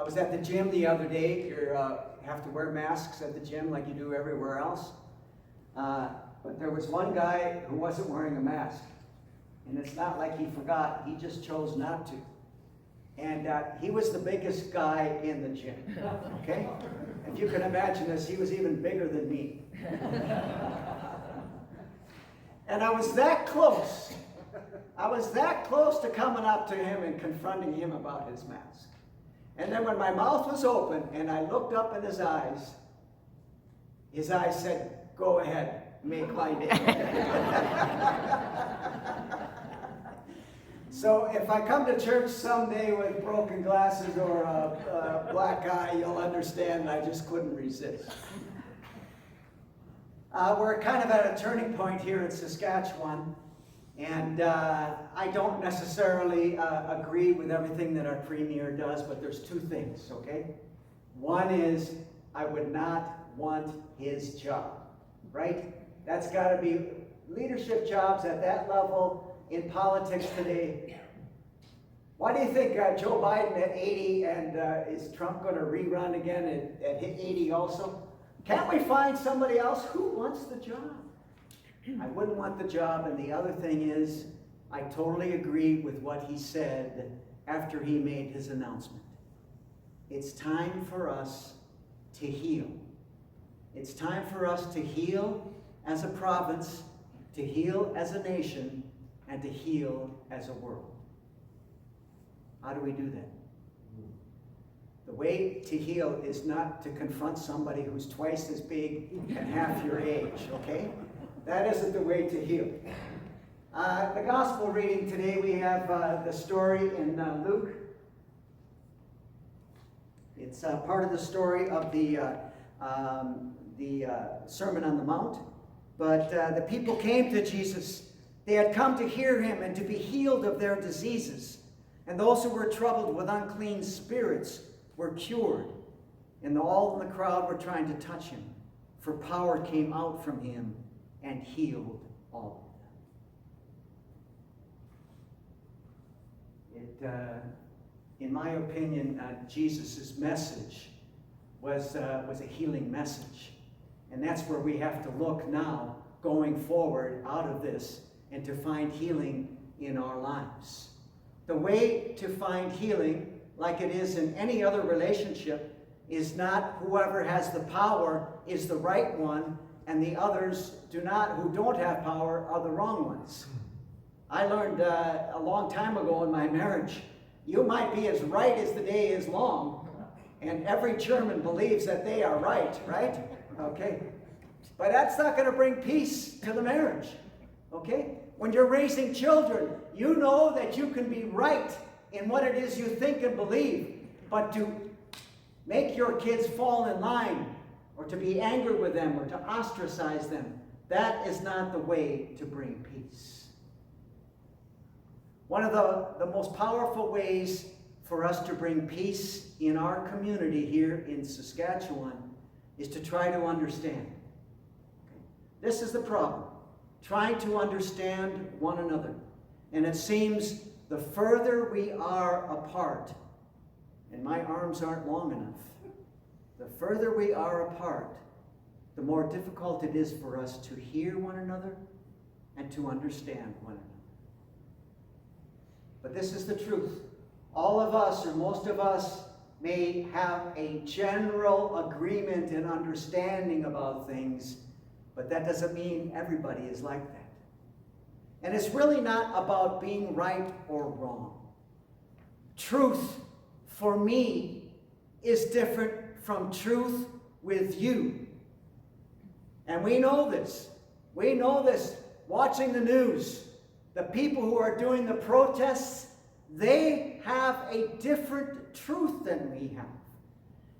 was at the gym the other day. You have to wear masks at the gym like you do everywhere else. But there was one guy who wasn't wearing a mask. And it's not like he forgot, he just chose not to. And he was the biggest guy in the gym, okay? If you can imagine this, he was even bigger than me. And I was that close. I was that close to coming up to him and confronting him about his mask. And then when my mouth was open and I looked up in his eyes said, "Go ahead, make my day." So if I come to church someday with broken glasses or a black eye, you'll understand I just couldn't resist. We're kind of at a turning point here in Saskatchewan, and I don't necessarily agree with everything that our premier does, but there's two things, okay? One is I would not want his job, right? That's got to be leadership jobs at that level. In politics today, why do you think Joe Biden at 80 and is Trump going to rerun again at 80 also? Can't we find somebody else who wants the job? I wouldn't want the job. And the other thing is, I totally agree with what he said after he made his announcement. It's time for us to heal. It's time for us to heal as a province, to heal as a nation, and to heal as a world. How do we do that? The way to heal is not to confront somebody who's twice as big and half your age, okay? That isn't the way to heal. The gospel reading today, we have the story in Luke. It's part of the story of the Sermon on the Mount. But the people came to Jesus. They had come to hear him and to be healed of their diseases. And those who were troubled with unclean spirits were cured. And all in the crowd were trying to touch him, for power came out from him and healed all of them. In my opinion, Jesus' message was a healing message. And that's where we have to look now, going forward out of this, and to find healing in our lives. The way to find healing, like it is in any other relationship, is not whoever has the power is the right one, and the others who don't have power are the wrong ones. I learned a long time ago in my marriage, you might be as right as the day is long, and every German believes that they are right? Okay? But that's not going to bring peace to the marriage. Okay? When you're raising children, you know that you can be right in what it is you think and believe, but to make your kids fall in line, or to be angry with them, or to ostracize them, that is not the way to bring peace. One of the most powerful ways for us to bring peace in our community here in Saskatchewan is to try to understand. Okay? This is the problem. Trying to understand one another. And it seems the further we are apart, and my arms aren't long enough, the further we are apart, the more difficult it is for us to hear one another and to understand one another. But this is the truth. All of us, or most of us, may have a general agreement and understanding about things, but that doesn't mean everybody is like that. And it's really not about being right or wrong. Truth, for me, is different from truth with you. And we know this. We know this watching the news. The people who are doing the protests, they have a different truth than we have.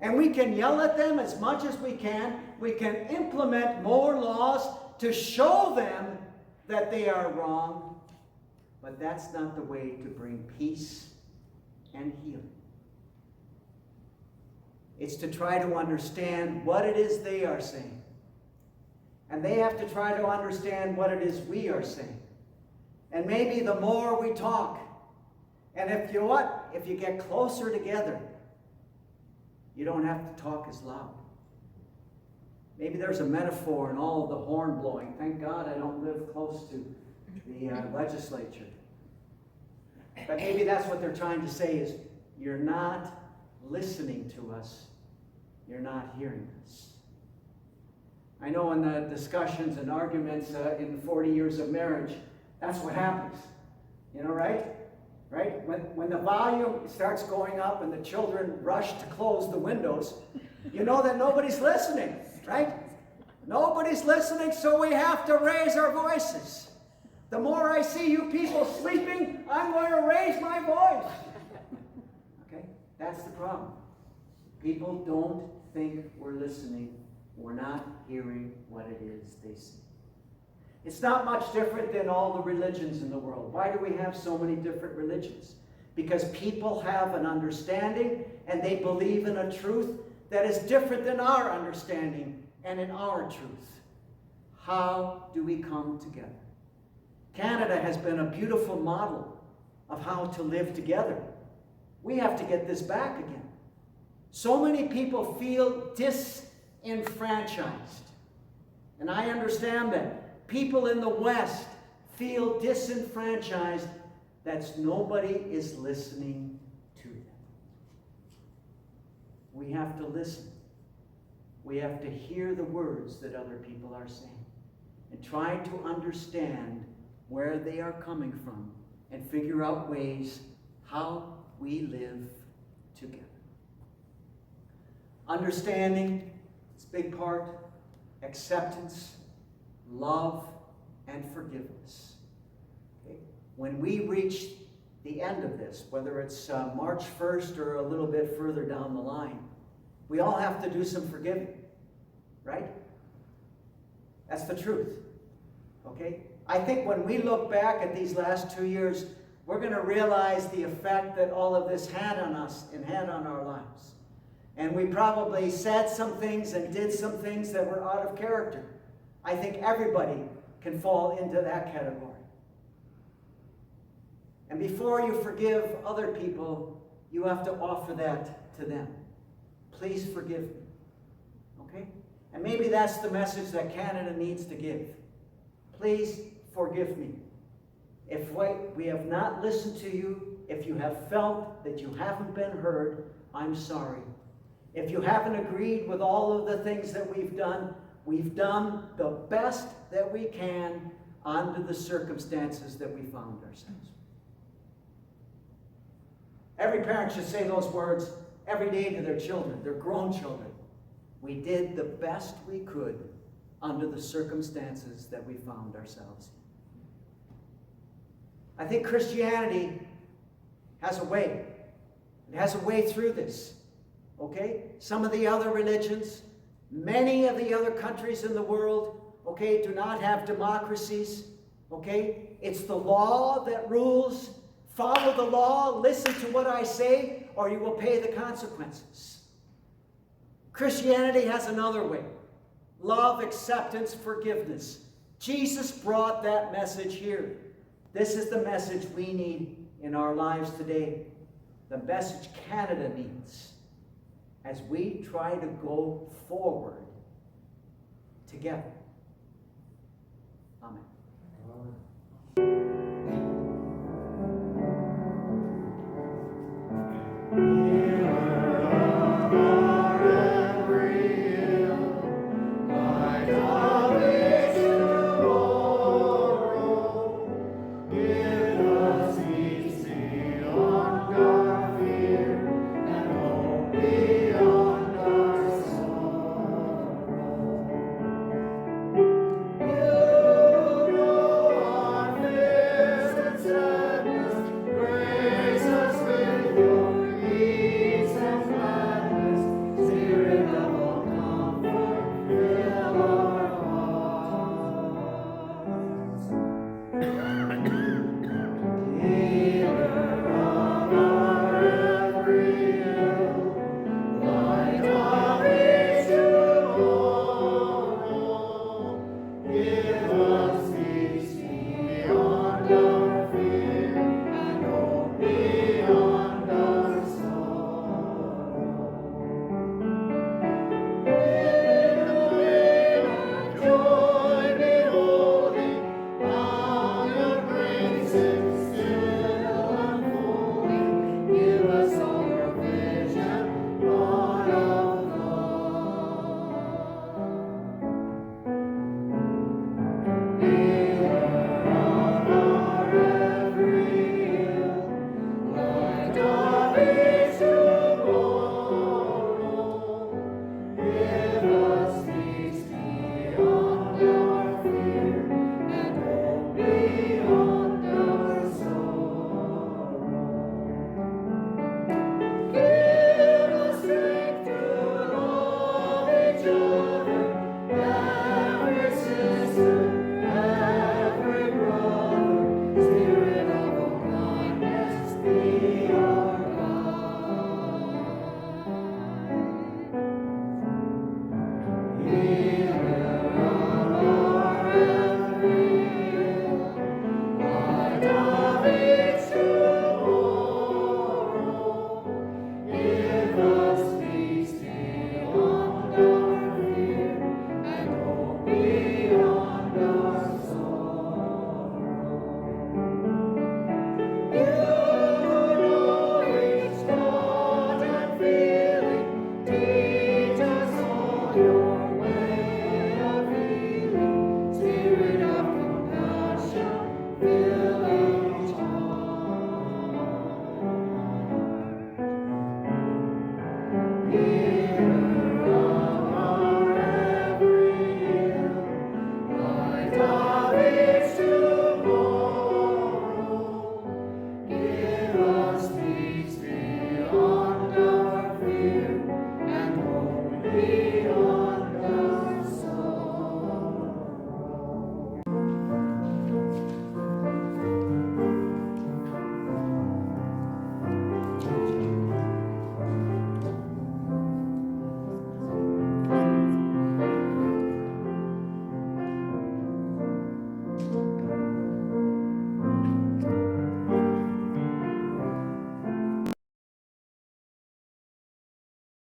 And we can yell at them as much as we can. We can implement more laws to show them that they are wrong. But that's not the way to bring peace and healing. It's to try to understand what it is they are saying. And they have to try to understand what it is we are saying. And maybe the more we talk, and if you get closer together, you don't have to talk as loud. Maybe there's a metaphor in all of the horn blowing. Thank God I don't live close to the legislature. But maybe that's what they're trying to say is, you're not listening to us. You're not hearing us. I know in the discussions and arguments in 40 years of marriage, that's what happens. You know, right? Right? When the volume starts going up and the children rush to close the windows, you know that nobody's listening, right? Nobody's listening, so we have to raise our voices. The more I see you people sleeping, I'm going to raise my voice. Okay? That's the problem. People don't think we're listening. We're not hearing what it is they see. It's not much different than all the religions in the world. Why do we have so many different religions? Because people have an understanding and they believe in a truth that is different than our understanding and in our truth. How do we come together? Canada has been a beautiful model of how to live together. We have to get this back again. So many people feel disenfranchised. And I understand that. People in the West feel disenfranchised. That's nobody is listening to them. We have to listen. We have to hear the words that other people are saying and try to understand where they are coming from and figure out ways how we live together. Understanding, it's a big part. Acceptance, love, and forgiveness. Okay? When we reach the end of this, whether it's March 1st or a little bit further down the line, we all have to do some forgiving, right? That's the truth, okay? I think when we look back at these last 2 years, we're going to realize the effect that all of this had on us and had on our lives. And we probably said some things and did some things that were out of character. I think everybody can fall into that category. And before you forgive other people, you have to offer that to them. Please forgive me. Okay? And maybe that's the message that Canada needs to give. Please forgive me. If we have not listened to you, if you have felt that you haven't been heard, I'm sorry. If you haven't agreed with all of the things that we've done the best that we can under the circumstances that we found ourselves. Every parent should say those words every day to their children, their grown children. We did the best we could under the circumstances that we found ourselves in. I think Christianity has a way. It has a way through this. Okay? Some of the other religions, many of the other countries in the world, okay, do not have democracies. Okay? It's the law that rules. Follow the law, listen to what I say, or you will pay the consequences. Christianity has another way. Love, acceptance, forgiveness. Jesus brought that message here. This is the message we need in our lives today. The message Canada needs as we try to go forward together.